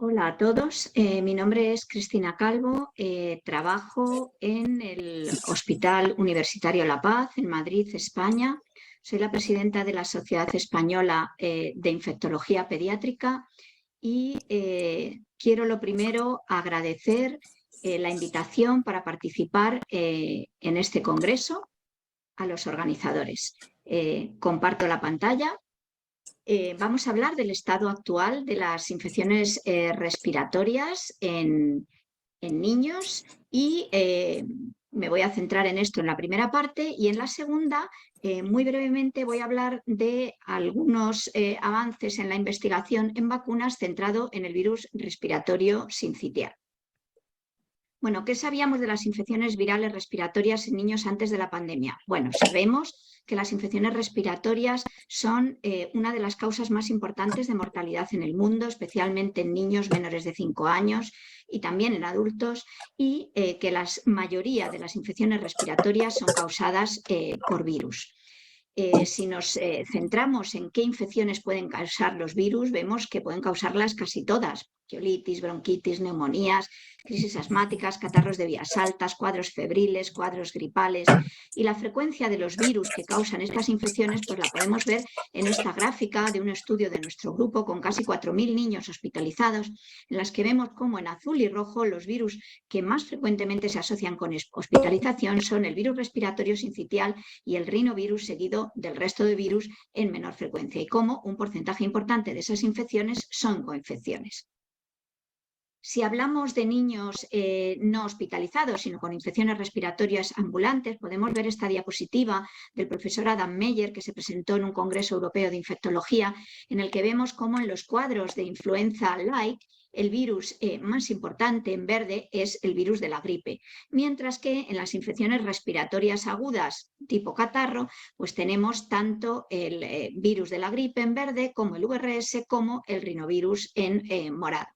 Hola a todos, mi nombre es Cristina Calvo, trabajo en el Hospital Universitario La Paz en Madrid, España. Soy la presidenta de la Sociedad Española de Infectología Pediátrica y quiero lo primero agradecer la invitación para participar en este congreso a los organizadores. Comparto la pantalla. Vamos a hablar del estado actual de las infecciones respiratorias en niños y me voy a centrar en esto en la primera parte y en la segunda, muy brevemente, voy a hablar de algunos avances en la investigación en vacunas centrado en el virus respiratorio sincitial. Bueno, ¿qué sabíamos de las infecciones virales respiratorias en niños antes de la pandemia? Bueno, sabemos que las infecciones respiratorias son una de las causas más importantes de mortalidad en el mundo, especialmente en niños menores de 5 años y también en adultos, y que la mayoría de las infecciones respiratorias son causadas por virus. Si nos centramos en qué infecciones pueden causar los virus, vemos que pueden causarlas casi todas: bronquiolitis, bronquitis, neumonías, crisis asmáticas, catarros de vías altas, cuadros febriles, cuadros gripales. Y la frecuencia de los virus que causan estas infecciones pues la podemos ver en esta gráfica de un estudio de nuestro grupo con casi 4.000 niños hospitalizados, en las que vemos cómo en azul y rojo los virus que más frecuentemente se asocian con hospitalización son el virus respiratorio sincitial y el rinovirus, seguido del resto de virus en menor frecuencia, y cómo un porcentaje importante de esas infecciones son coinfecciones. Si hablamos de niños no hospitalizados, sino con infecciones respiratorias ambulantes, podemos ver esta diapositiva del profesor Adam Meyer, que se presentó en un Congreso Europeo de Infectología, en el que vemos cómo en los cuadros de influenza-like el virus más importante en verde es el virus de la gripe, mientras que en las infecciones respiratorias agudas tipo catarro, pues tenemos tanto el virus de la gripe en verde como el VRS como el rinovirus en morado.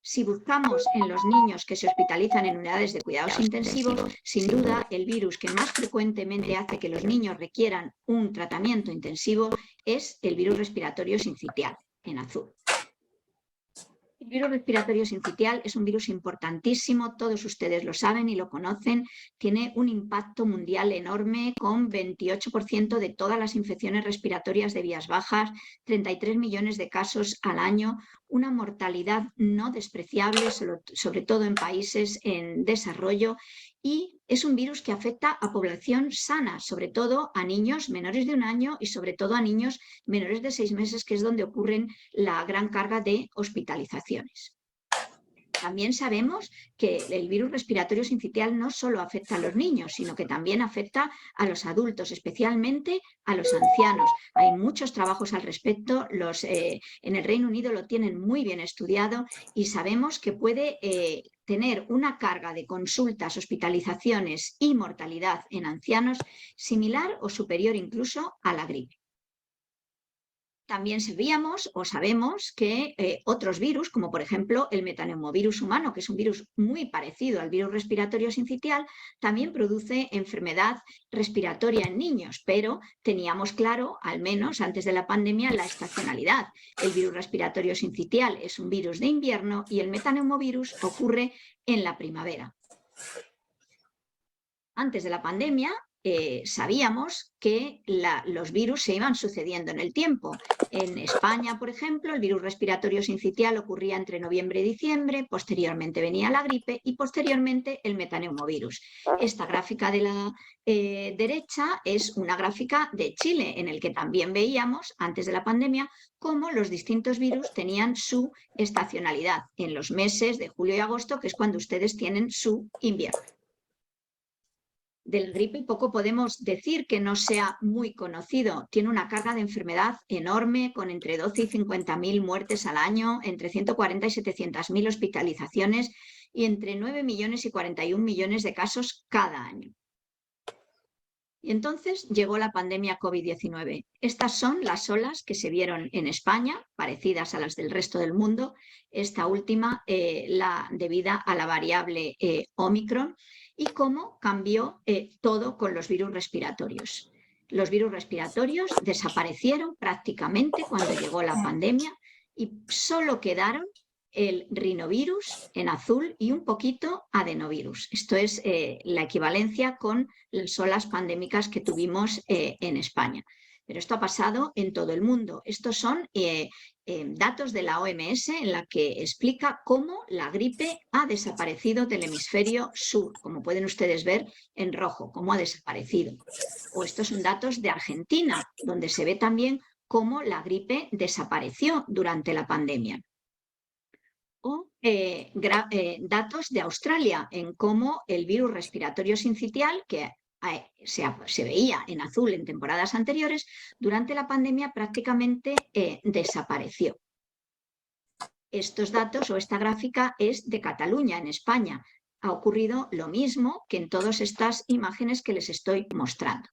Si buscamos en los niños que se hospitalizan en unidades de cuidados intensivos, sin duda el virus que más frecuentemente hace que los niños requieran un tratamiento intensivo es el virus respiratorio sincitial, en azul. El virus respiratorio sincitial es un virus importantísimo, todos ustedes lo saben y lo conocen, tiene un impacto mundial enorme con 28% de todas las infecciones respiratorias de vías bajas, 33 millones de casos al año, una mortalidad no despreciable, sobre todo en países en desarrollo, y es un virus que afecta a población sana, sobre todo a niños menores de 1 año y sobre todo a niños menores de 6 meses, que es donde ocurren la gran carga de hospitalizaciones. También sabemos que el virus respiratorio sincitial no solo afecta a los niños, sino que también afecta a los adultos, especialmente a los ancianos. Hay muchos trabajos al respecto, en el Reino Unido lo tienen muy bien estudiado y sabemos que puede tener una carga de consultas, hospitalizaciones y mortalidad en ancianos similar o superior incluso a la gripe. También sabemos que otros virus, como por ejemplo el metaneumovirus humano, que es un virus muy parecido al virus respiratorio sincitial, también produce enfermedad respiratoria en niños, pero teníamos claro, al menos antes de la pandemia, la estacionalidad. El virus respiratorio sincitial es un virus de invierno y el metaneumovirus ocurre en la primavera. Antes de la pandemia, sabíamos que los virus se iban sucediendo en el tiempo. En España, por ejemplo, el virus respiratorio sincitial ocurría entre noviembre y diciembre, posteriormente venía la gripe y posteriormente el metaneumovirus. Esta gráfica de la derecha es una gráfica de Chile, en el que también veíamos, antes de la pandemia, cómo los distintos virus tenían su estacionalidad en los meses de julio y agosto, que es cuando ustedes tienen su invierno. Del gripe poco podemos decir que no sea muy conocido. Tiene una carga de enfermedad enorme, con entre 12 y 50.000 muertes al año, entre 140 y 700.000 hospitalizaciones y entre 9 millones y 41 millones de casos cada año. Y entonces llegó la pandemia COVID-19. Estas son las olas que se vieron en España, parecidas a las del resto del mundo. Esta última, debida a la variable Omicron, y cómo cambió todo con los virus respiratorios. Los virus respiratorios desaparecieron prácticamente cuando llegó la pandemia y solo quedaron el rinovirus en azul y un poquito adenovirus. Esto es la equivalencia con las olas pandémicas que tuvimos en España. Pero esto ha pasado en todo el mundo. Estos son datos de la OMS en la que explica cómo la gripe ha desaparecido del hemisferio sur, como pueden ustedes ver en rojo, cómo ha desaparecido. O estos son datos de Argentina, donde se ve también cómo la gripe desapareció durante la pandemia. O datos de Australia en cómo el virus respiratorio sincitial, que se veía en azul en temporadas anteriores, durante la pandemia prácticamente desapareció. Estos datos o esta gráfica es de Cataluña, en España. Ha ocurrido lo mismo que en todas estas imágenes que les estoy mostrando.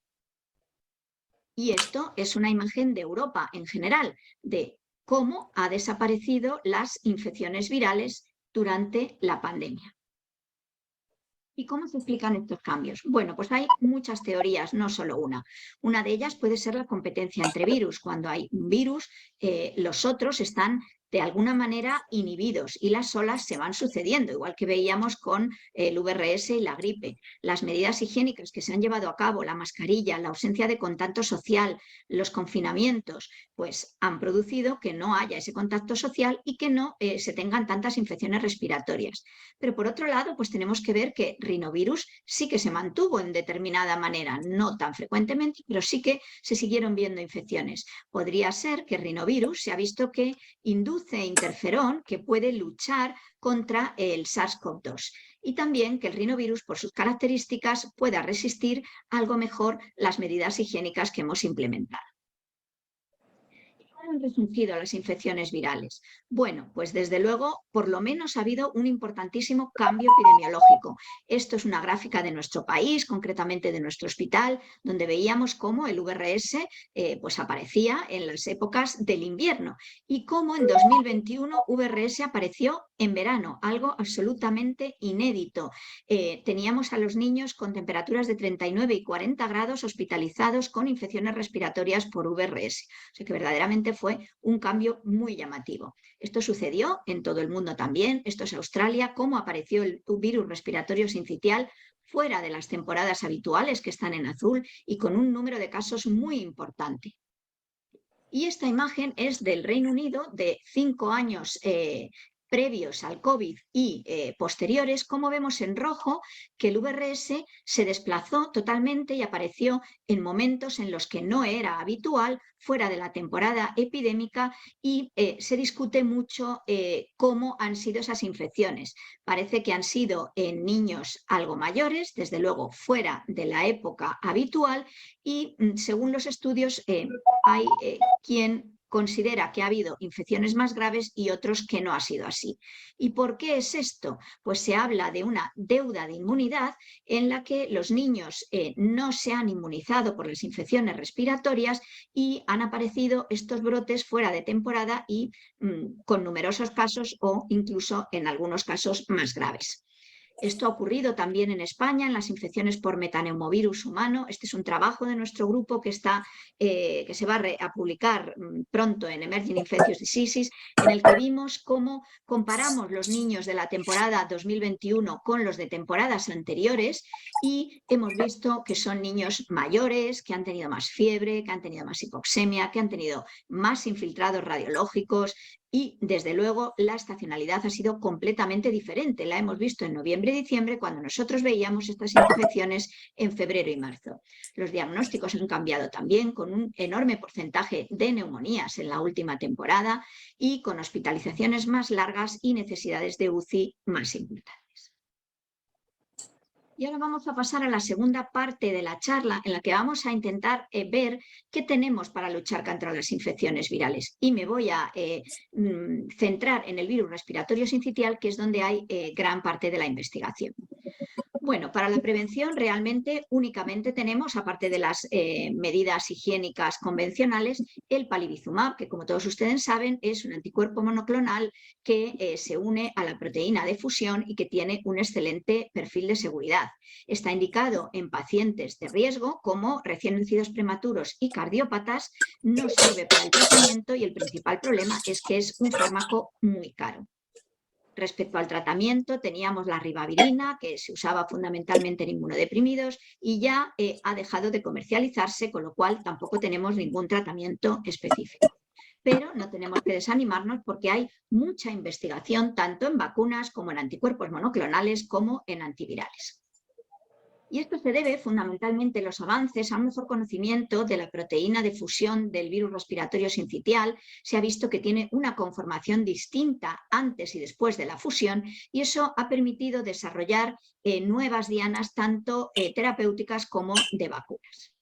Y esto es una imagen de Europa en general, de cómo ha desaparecido las infecciones virales durante la pandemia. ¿Y cómo se explican estos cambios? Bueno, pues hay muchas teorías, no solo una. Una de ellas puede ser la competencia entre virus. Cuando hay un virus, los otros están de alguna manera inhibidos y las olas se van sucediendo, igual que veíamos con el VRS y la gripe. Las medidas higiénicas que se han llevado a cabo, la mascarilla, la ausencia de contacto social, los confinamientos, pues han producido que no haya ese contacto social y que no se tengan tantas infecciones respiratorias. Pero por otro lado, pues tenemos que ver que rinovirus sí que se mantuvo en determinada manera, no tan frecuentemente, pero sí que se siguieron viendo infecciones. Podría ser que rinovirus se ha visto que induce interferón que puede luchar contra el SARS-CoV-2 y también que el rinovirus, por sus características, pueda resistir algo mejor las medidas higiénicas que hemos implementado. ¿Cómo han resurgido las infecciones virales? Bueno, pues desde luego, por lo menos ha habido un importantísimo cambio epidemiológico. Esto es una gráfica de nuestro país, concretamente de nuestro hospital, donde veíamos cómo el VRS pues aparecía en las épocas del invierno y cómo en 2021 VRS apareció en verano, algo absolutamente inédito. Teníamos a los niños con temperaturas de 39 y 40 grados hospitalizados con infecciones respiratorias por VRS. O sea que verdaderamente fue un cambio muy llamativo. Esto sucedió en todo el mundo también. Esto es Australia, cómo apareció el virus respiratorio sincitial fuera de las temporadas habituales que están en azul y con un número de casos muy importante. Y esta imagen es del Reino Unido de 5 años previos al COVID y posteriores, como vemos en rojo que el VRS se desplazó totalmente y apareció en momentos en los que no era habitual, fuera de la temporada epidémica, y se discute mucho cómo han sido esas infecciones. Parece que han sido en niños algo mayores, desde luego fuera de la época habitual, y según los estudios hay quien considera que ha habido infecciones más graves y otros que no ha sido así. ¿Y por qué es esto? Pues se habla de una deuda de inmunidad en la que los niños no se han inmunizado por las infecciones respiratorias y han aparecido estos brotes fuera de temporada y con numerosos casos o incluso en algunos casos más graves. Esto ha ocurrido también en España en las infecciones por metaneumovirus humano. Este es un trabajo de nuestro grupo que se va a publicar pronto en Emerging Infectious Diseases, en el que vimos cómo comparamos los niños de la temporada 2021 con los de temporadas anteriores y hemos visto que son niños mayores, que han tenido más fiebre, que han tenido más hipoxemia, que han tenido más infiltrados radiológicos. Y, desde luego, la estacionalidad ha sido completamente diferente. La hemos visto en noviembre y diciembre, cuando nosotros veíamos estas infecciones en febrero y marzo. Los diagnósticos han cambiado también, con un enorme porcentaje de neumonías en la última temporada y con hospitalizaciones más largas y necesidades de UCI más importantes. Y ahora vamos a pasar a la segunda parte de la charla, en la que vamos a intentar ver qué tenemos para luchar contra las infecciones virales. Y me voy a centrar en el virus respiratorio sincitial, que es donde hay gran parte de la investigación. Bueno, para la prevención realmente únicamente tenemos, aparte de las medidas higiénicas convencionales, el palivizumab, que como todos ustedes saben es un anticuerpo monoclonal que se une a la proteína de fusión y que tiene un excelente perfil de seguridad. Está indicado en pacientes de riesgo como recién nacidos prematuros y cardiópatas, no sirve para el tratamiento y el principal problema es que es un fármaco muy caro. Respecto al tratamiento, teníamos la ribavirina, que se usaba fundamentalmente en inmunodeprimidos y ya ha dejado de comercializarse, con lo cual tampoco tenemos ningún tratamiento específico. Pero no tenemos que desanimarnos porque hay mucha investigación tanto en vacunas como en anticuerpos monoclonales como en antivirales. Y esto se debe fundamentalmente los avances a un mejor conocimiento de la proteína de fusión del virus respiratorio sincitial. Se ha visto que tiene una conformación distinta antes y después de la fusión y eso ha permitido desarrollar nuevas dianas tanto terapéuticas como de vacunas.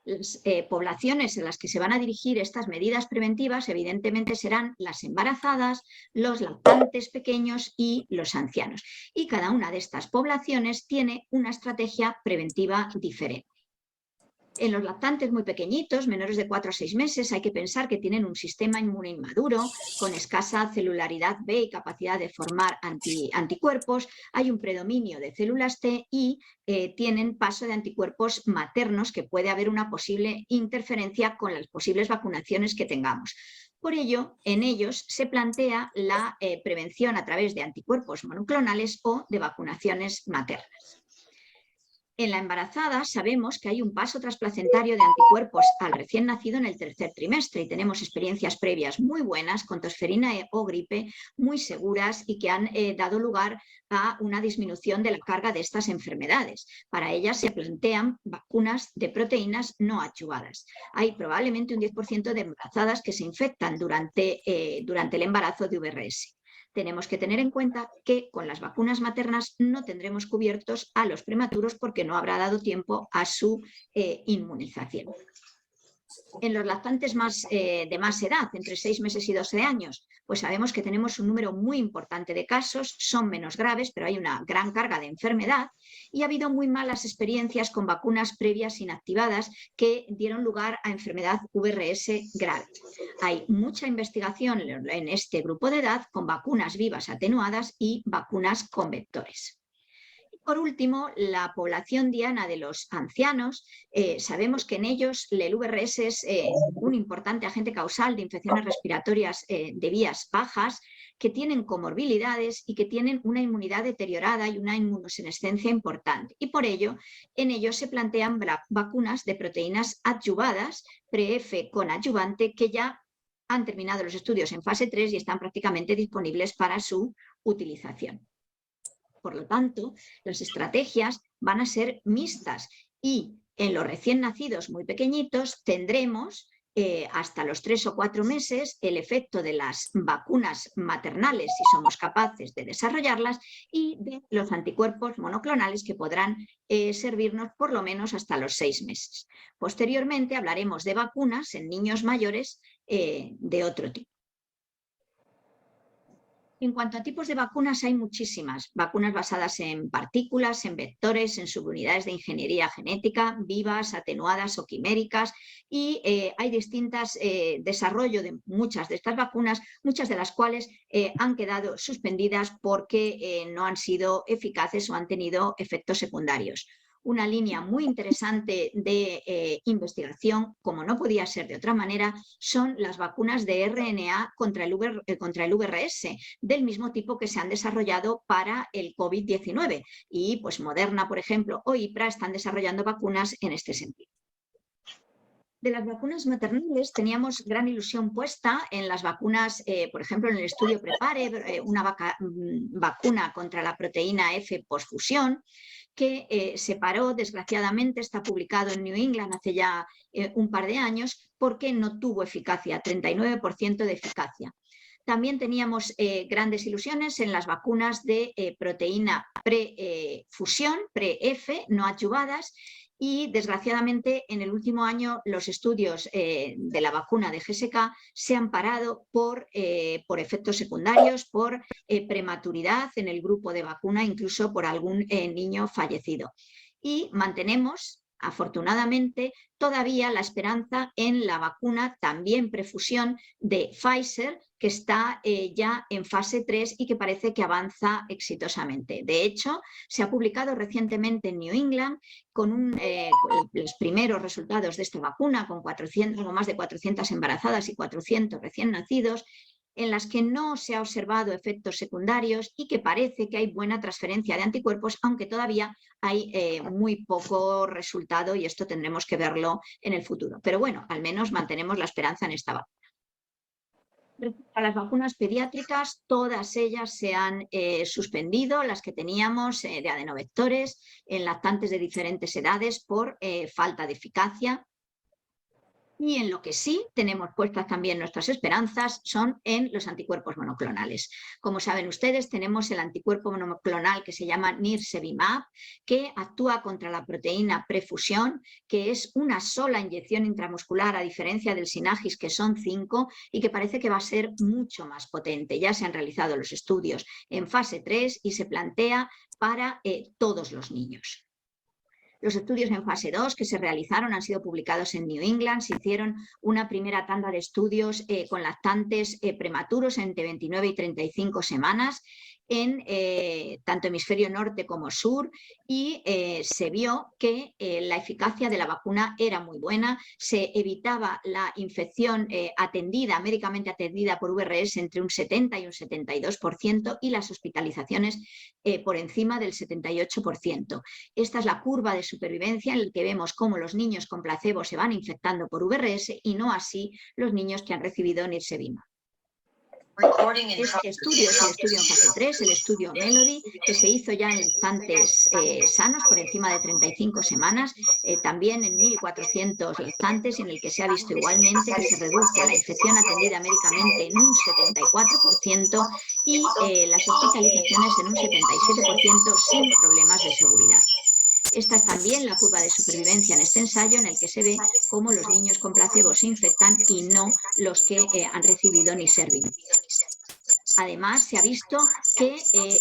Las poblaciones en las que se van a dirigir estas medidas preventivas evidentemente serán las embarazadas, los lactantes pequeños y los ancianos. Y cada una de estas poblaciones tiene una estrategia preventiva diferente. En los lactantes muy pequeñitos, menores de 4 a 6 meses, hay que pensar que tienen un sistema inmune inmaduro, con escasa celularidad B y capacidad de formar anticuerpos. Hay un predominio de células T y tienen paso de anticuerpos maternos, que puede haber una posible interferencia con las posibles vacunaciones que tengamos. Por ello, en ellos se plantea la prevención a través de anticuerpos monoclonales o de vacunaciones maternas. En la embarazada sabemos que hay un paso transplacentario de anticuerpos al recién nacido en el tercer trimestre y tenemos experiencias previas muy buenas con tosferina o gripe muy seguras y que han dado lugar a una disminución de la carga de estas enfermedades. Para ellas se plantean vacunas de proteínas no adyuvadas. Hay probablemente un 10% de embarazadas que se infectan durante el embarazo de VRS. Tenemos que tener en cuenta que con las vacunas maternas no tendremos cubiertos a los prematuros porque no habrá dado tiempo a su inmunización. En los lactantes de más edad, entre 6 meses y 12 años, pues sabemos que tenemos un número muy importante de casos, son menos graves, pero hay una gran carga de enfermedad y ha habido muy malas experiencias con vacunas previas inactivadas que dieron lugar a enfermedad VRS grave. Hay mucha investigación en este grupo de edad con vacunas vivas atenuadas y vacunas con vectores. Por último, la población diana de los ancianos, sabemos que en ellos el VRS es un importante agente causal de infecciones respiratorias de vías bajas, que tienen comorbilidades y que tienen una inmunidad deteriorada y una inmunosenescencia importante. Y por ello, en ellos se plantean vacunas de proteínas adyuvadas, pre-F con adyuvante, que ya han terminado los estudios en fase 3 y están prácticamente disponibles para su utilización. Por lo tanto, las estrategias van a ser mixtas y en los recién nacidos muy pequeñitos tendremos hasta los 3 o 4 meses el efecto de las vacunas maternales, si somos capaces de desarrollarlas, y de los anticuerpos monoclonales que podrán servirnos por lo menos hasta los 6 meses. Posteriormente hablaremos de vacunas en niños mayores de otro tipo. En cuanto a tipos de vacunas, hay muchísimas. Vacunas basadas en partículas, en vectores, en subunidades de ingeniería genética, vivas, atenuadas o quiméricas, y hay distintos desarrollos de muchas de estas vacunas, muchas de las cuales han quedado suspendidas porque no han sido eficaces o han tenido efectos secundarios. Una línea muy interesante de investigación, como no podía ser de otra manera, son las vacunas de RNA contra el VRS, del mismo tipo que se han desarrollado para el COVID-19. Y pues Moderna, por ejemplo, o IPRA están desarrollando vacunas en este sentido. De las vacunas maternales teníamos gran ilusión puesta en las vacunas, por ejemplo, en el estudio PREPARE, una vacuna contra la proteína F posfusión, que se paró, desgraciadamente, está publicado en New England hace ya un par de años, porque no tuvo eficacia, 39% de eficacia. También teníamos grandes ilusiones en las vacunas de proteína pre-fusión, pre-F, no adyuvadas, y desgraciadamente en el último año los estudios de la vacuna de GSK se han parado por efectos secundarios, por prematuridad en el grupo de vacuna, incluso por algún niño fallecido. Y mantenemos, afortunadamente, todavía la esperanza en la vacuna también prefusión de Pfizer, que está ya en fase 3 y que parece que avanza exitosamente. De hecho, se ha publicado recientemente en New England con los primeros resultados de esta vacuna, con más de 400 embarazadas y 400 recién nacidos, en las que no se ha observado efectos secundarios y que parece que hay buena transferencia de anticuerpos, aunque todavía hay muy poco resultado y esto tendremos que verlo en el futuro. Pero bueno, al menos mantenemos la esperanza en esta vacuna. Respecto a las vacunas pediátricas, todas ellas se han suspendido, las que teníamos de adenovectores en lactantes de diferentes edades por falta de eficacia. Y en lo que sí tenemos puestas también nuestras esperanzas son en los anticuerpos monoclonales. Como saben ustedes, tenemos el anticuerpo monoclonal que se llama Nirsevimab, que actúa contra la proteína prefusión, que es una sola inyección intramuscular a diferencia del Synagis, que son 5, y que parece que va a ser mucho más potente. Ya se han realizado los estudios en fase 3 y se plantea para todos los niños. Los estudios en fase 2 que se realizaron han sido publicados en New England. Se hicieron una primera tanda de estudios con lactantes prematuros entre 29 y 35 semanas en tanto hemisferio norte como sur y se vio que la eficacia de la vacuna era muy buena. Se evitaba la infección médicamente atendida por VRS entre un 70 y un 72% y las hospitalizaciones por encima del 78%. Esta es la curva de supervivencia en la que vemos cómo los niños con placebo se van infectando por VRS y no así los niños que han recibido Nirsevimab. Este estudio es el estudio en fase 3, el estudio Melody, que se hizo ya en lactantes sanos por encima de 35 semanas, también en 1.400 lactantes, en el que se ha visto igualmente que se redujo la infección atendida médicamente en un 74% y las hospitalizaciones en un 77% sin problemas de seguridad. Esta es también la curva de supervivencia en este ensayo en el que se ve cómo los niños con placebo se infectan y no los que han recibido Nirsevimab. Además, se ha visto que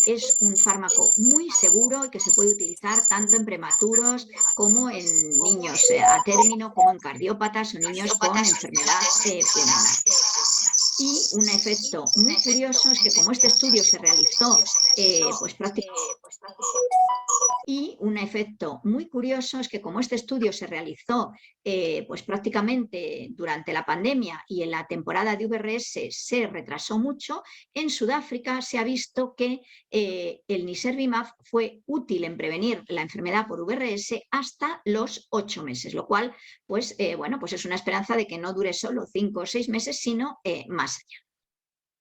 es un fármaco muy seguro y que se puede utilizar tanto en prematuros como en niños a término, como en cardiópatas o niños con enfermedad pulmonar. Y un efecto muy curioso es que como este estudio se realizó prácticamente durante la pandemia y en la temporada de VRS se retrasó mucho, en Sudáfrica se ha visto que el Nirsevimab fue útil en prevenir la enfermedad por VRS hasta los 8 meses, lo cual pues es una esperanza de que no dure solo 5 o 6 meses, sino más allá.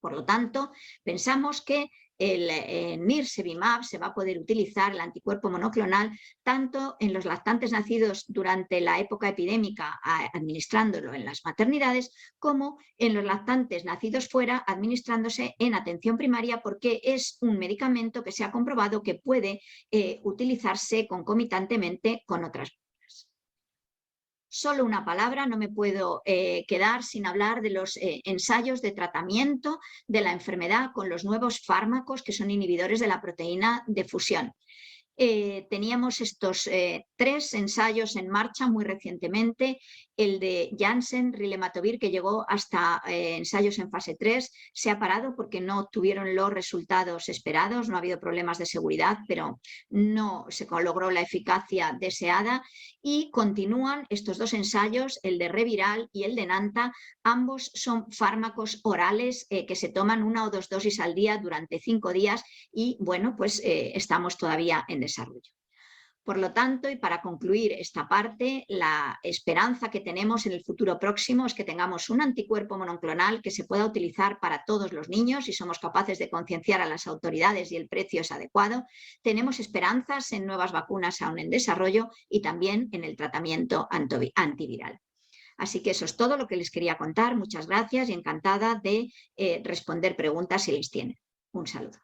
Por lo tanto, pensamos que el Nirsevimab se va a poder utilizar, el anticuerpo monoclonal, tanto en los lactantes nacidos durante la época epidémica, administrándolo en las maternidades, como en los lactantes nacidos fuera, administrándose en atención primaria, porque es un medicamento que se ha comprobado que puede utilizarse concomitantemente con otras. Solo una palabra, no me puedo quedar sin hablar de los ensayos de tratamiento de la enfermedad con los nuevos fármacos que son inhibidores de la proteína de fusión. Teníamos estos 3 ensayos en marcha muy recientemente, el de Janssen, Rilematovir, que llegó hasta ensayos en fase 3, se ha parado porque no obtuvieron los resultados esperados, no ha habido problemas de seguridad, pero no se logró la eficacia deseada y continúan estos 2 ensayos, el de Reviral y el de Nanta, ambos son fármacos orales que se toman 1 o 2 dosis al día durante 5 días y bueno, pues estamos todavía en desarrollo. Por lo tanto, y para concluir esta parte, la esperanza que tenemos en el futuro próximo es que tengamos un anticuerpo monoclonal que se pueda utilizar para todos los niños y somos capaces de concienciar a las autoridades y el precio es adecuado. Tenemos esperanzas en nuevas vacunas aún en desarrollo y también en el tratamiento antiviral. Así que eso es todo lo que les quería contar. Muchas gracias y encantada de responder preguntas si les tienen. Un saludo.